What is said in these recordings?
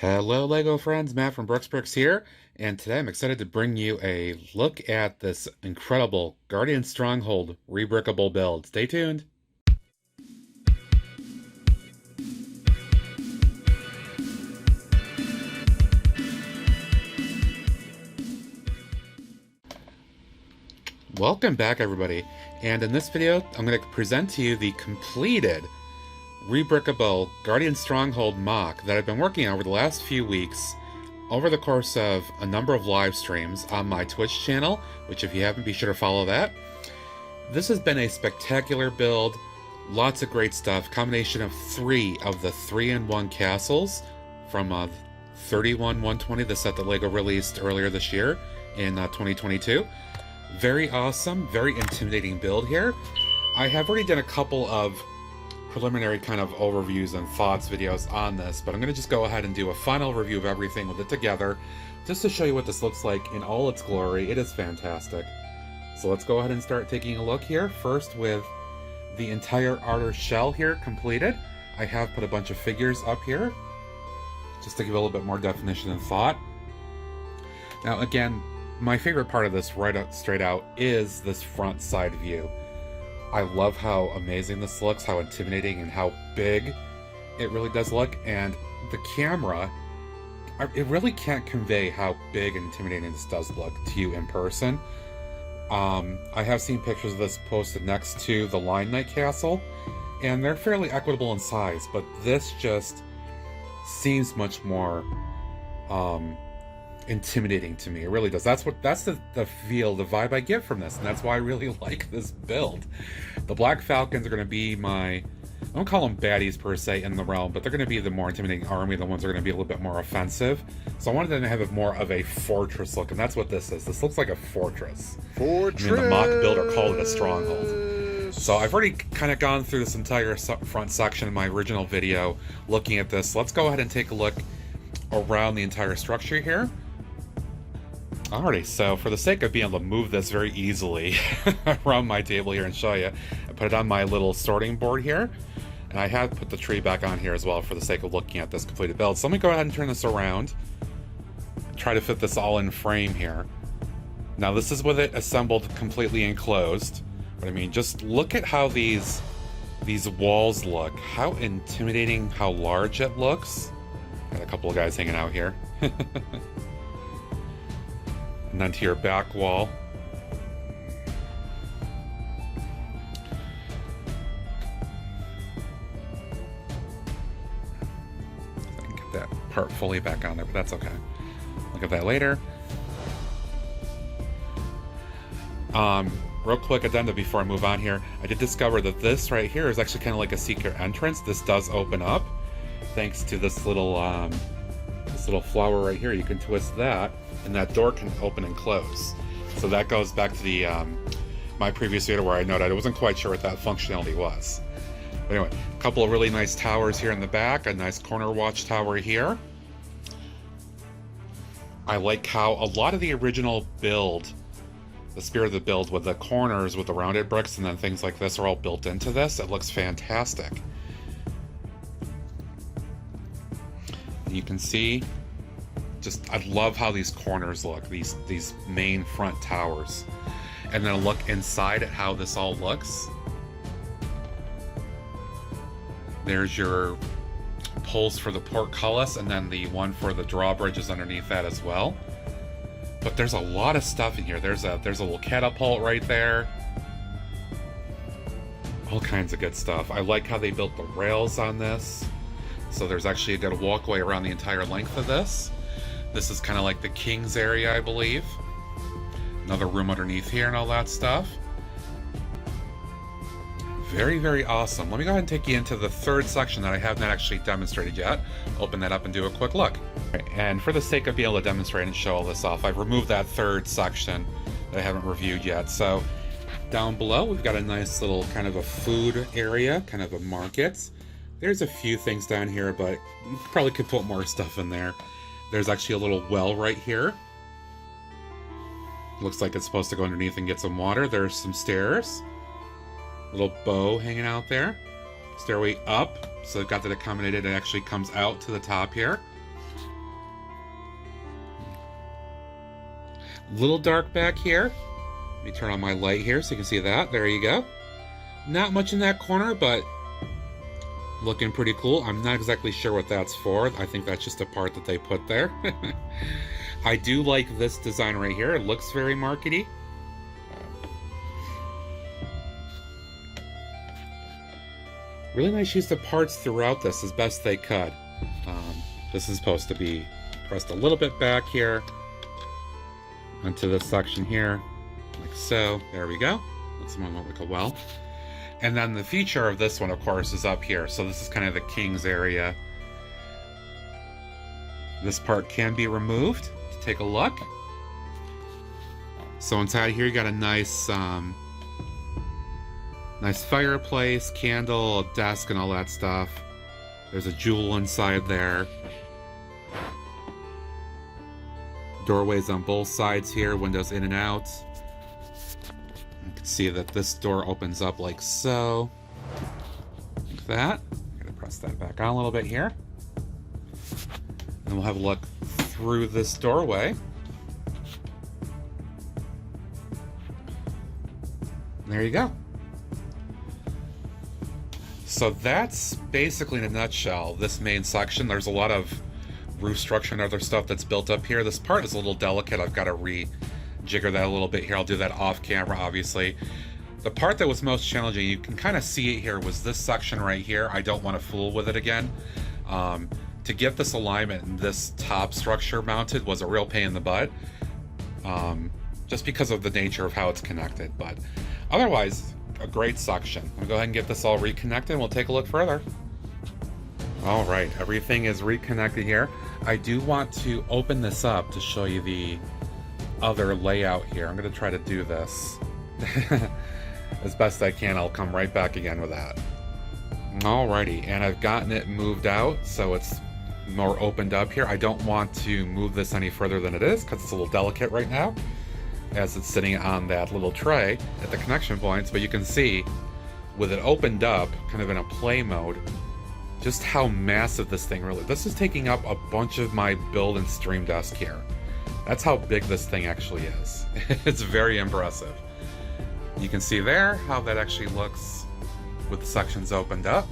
Hello LEGO friends, Matt from Brooks here, and today I'm excited to bring you a look at this incredible Guardian Stronghold Rebrickable build. Stay tuned! Welcome back everybody, and in this video I'm going to present to you the completed Rebrickable Guardian Stronghold mock that I've been working on over the last few weeks over the course of a number of live streams on my Twitch channel, which if you haven't, be sure to follow that. This has been a spectacular build, lots of great stuff, combination of 3 of the 3-in-1 castles from 31-120, the set that LEGO released earlier this year in 2022. Very awesome, very intimidating build here. I have already done a couple of preliminary kind of overviews and thoughts videos on this, but I'm going to just go ahead and do a final review of everything with it together, just to show you what this looks like in all its glory. It is fantastic. So let's go ahead and start taking a look here, first with the entire outer shell here completed. I have put a bunch of figures up here, just to give a little bit more definition and thought. Now again, my favorite part of this straight out is this front side view. I love how amazing this looks, how intimidating and how big it really does look, and the camera, it really can't convey how big and intimidating this does look to you in person. I have seen pictures of this posted next to the Line Knight Castle, and they're fairly equitable in size, but this just seems much more intimidating to me. It really does. That's the feel, the vibe I get from this, and that's why I really like this build. The Black Falcons are going to be my, I don't call them baddies per se in the realm, but they're going to be the more intimidating army, the ones that are going to be a little bit more offensive. So I wanted them to have more of a fortress look, and that's what this is. This looks like a fortress. Fortress! I mean, the mock builder called it a stronghold. So I've already kind of gone through this entire front section in my original video looking at this. Let's go ahead and take a look around the entire structure here. Alrighty, so for the sake of being able to move this very easily around my table here and show you, I put it on my little sorting board here, and I have put the tree back on here as well for the sake of looking at this completed build. So let me go ahead and turn this around, try to fit this all in frame here. Now this is with it assembled completely enclosed, but I mean, just look at how these walls look, how intimidating, how large it looks. Got a couple of guys hanging out here. And then to your back wall. I can get that part fully back on there, but that's okay. Look at that later. Real quick addendum before I move on here. I did discover that this right here is actually kind of like a secret entrance. This does open up thanks to this little flower right here. You can twist that, and that door can open and close. So that goes back to the my previous video where I noted I wasn't quite sure what that functionality was. But anyway, a couple of really nice towers here in the back, a nice corner watch tower here. I like how a lot of the original build, the spirit of the build with the corners with the rounded bricks and then things like this are all built into this. It looks fantastic. You can see, just I love how these corners look, these main front towers, and then look inside at how this all looks. There's your poles for the portcullis, and then the one for the drawbridges underneath that as well. But there's a lot of stuff in here. There's a little catapult right there. All kinds of good stuff. I like how they built the rails on this. So there's actually a good walkway around the entire length of this. This is kind of like the king's area, I believe. Another room underneath here and all that stuff. Very, very awesome. Let me go ahead and take you into the third section that I have not actually demonstrated yet. Open that up and do a quick look. And for the sake of being able to demonstrate and show all this off, I've removed that third section that I haven't reviewed yet. So down below, we've got a nice little kind of a food area, kind of a market. There's a few things down here, but you probably could put more stuff in there. There's actually a little well right here. Looks like it's supposed to go underneath and get some water. There's some stairs. Little bow hanging out there. Stairway up. So they've got that accommodated. It actually comes out to the top here. Little dark back here. Let me turn on my light here so you can see that. There you go. Not much in that corner, but looking pretty cool. I'm not exactly sure what that's for. I think that's just a part that they put there. I do like this design right here. It looks very markety. Really nice use of parts throughout this as best they could. This is supposed to be pressed a little bit back here onto this section here, like so. There we go. That's more like a well. And then the feature of this one, of course, is up here. So this is kind of the king's area. This part can be removed. Take a look. So inside here, you got a nice nice fireplace, candle, a desk, and all that stuff. There's a jewel inside there. Doorways on both sides here, windows in and out. You can see that this door opens up like so. Like that. I'm gonna press that back on a little bit here. And we'll have a look through this doorway. There you go. So that's basically in a nutshell this main section. There's a lot of roof structure and other stuff that's built up here. This part is a little delicate. I've got to rejigger that a little bit here. I'll do that off camera, obviously. The part that was most challenging, you can kind of see it here, was this section right here. I don't want to fool with it again. To get this alignment and this top structure mounted was a real pain in the butt. Just because of the nature of how it's connected. But otherwise, a great section. I'll go ahead and get this all reconnected and we'll take a look further. All right, everything is reconnected here. I do want to open this up to show you the other layout here. I'm going to try to do this as best I can. I'll come right back again with that. Alrighty, and I've gotten it moved out so it's more opened up here. I don't want to move this any further than it is because it's a little delicate right now as it's sitting on that little tray at the connection points, but you can see with it opened up kind of in a play mode just how massive this thing really is. This is taking up a bunch of my build and stream desk here. That's how big this thing actually is. It's very impressive. You can see there how that actually looks with the sections opened up.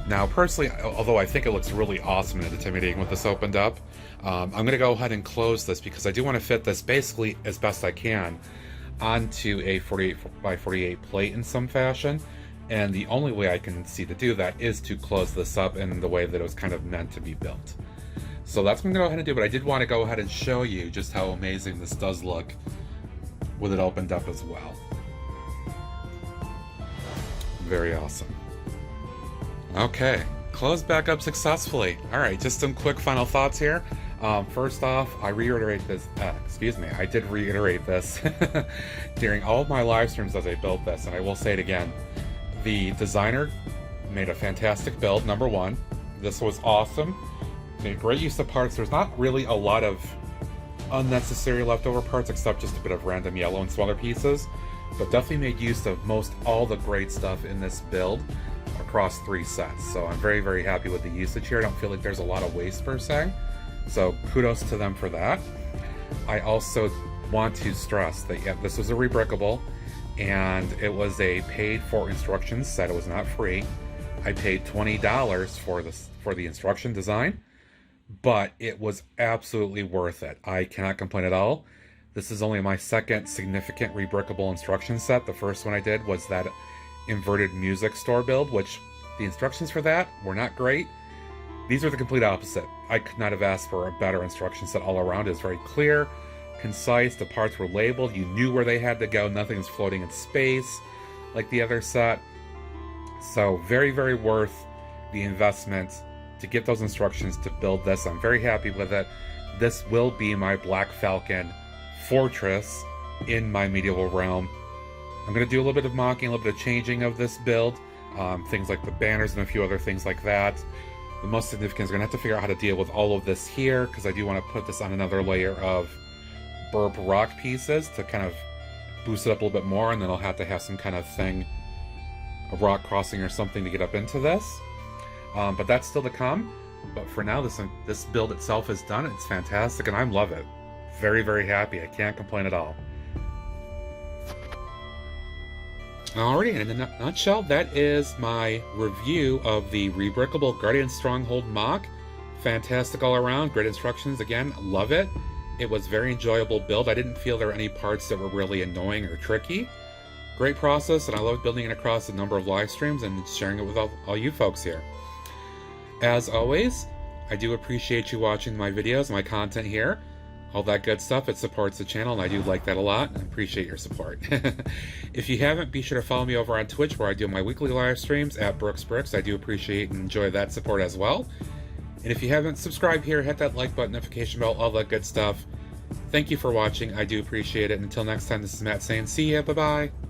Now, personally, although I think it looks really awesome and intimidating with this opened up, I'm going to go ahead and close this because I do want to fit this basically as best I can onto a 48 by 48 plate in some fashion. And the only way I can see to do that is to close this up in the way that it was kind of meant to be built. So that's what I'm going to go ahead and do, but I did want to go ahead and show you just how amazing this does look with it opened up as well. Very awesome. Okay, closed back up successfully. All right, just some quick final thoughts here. First off, I did reiterate this during all of my live streams as I built this, and I will say it again. The designer made a fantastic build, number one. This was awesome. Made great use of parts. There's not really a lot of unnecessary leftover parts except just a bit of random yellow and some other pieces, but definitely made use of most all the great stuff in this build across 3 sets. So I'm very, very happy with the usage here. I don't feel like there's a lot of waste per se. So kudos to them for that. I also want to stress that this was a Rebrickable, and it was a paid for instructions set. It was not free. I paid $20 for the instruction design, but it was absolutely worth it. I cannot complain at all. This is only my second significant Rebrickable instruction set. The first one I did was that inverted music store build, which the instructions for that were not great. These are the complete opposite. I could not have asked for a better instruction set all around. It was very clear, concise, the parts were labeled, you knew where they had to go, nothing was floating in space like the other set. So very, very worth the investment to get those instructions to build this. I'm very happy with it. This will be my Black Falcon Fortress in my medieval realm. I'm going to do a little bit of mocking, a little bit of changing of this build, things like the banners and a few other things like that. The most significant is going to have to figure out how to deal with all of this here, because I do want to put this on another layer of burp rock pieces to kind of boost it up a little bit more, and then I'll have to have some kind of thing, a rock crossing or something to get up into this. But that's still to come. But for now, this build itself is done. It's fantastic, and I love it. very, very happy. I can't complain at all. Alrighty, in a nutshell, that is my review of the Rebrickable Guardian Stronghold mock. Fantastic all around, great instructions, again, love it. It was very enjoyable build. I didn't feel there were any parts that were really annoying or tricky. Great process, and I love building it across a number of live streams and sharing it with all you folks here. As always, I do appreciate you watching my videos, my content here. All that good stuff, it supports the channel, and I do like that a lot. I appreciate your support. If you haven't, be sure to follow me over on Twitch, where I do my weekly live streams at BrooksBricks. I do appreciate and enjoy that support as well. And if you haven't, subscribe here, hit that like button, notification bell, all that good stuff. Thank you for watching. I do appreciate it. And until next time, this is Matt saying see ya. Bye-bye.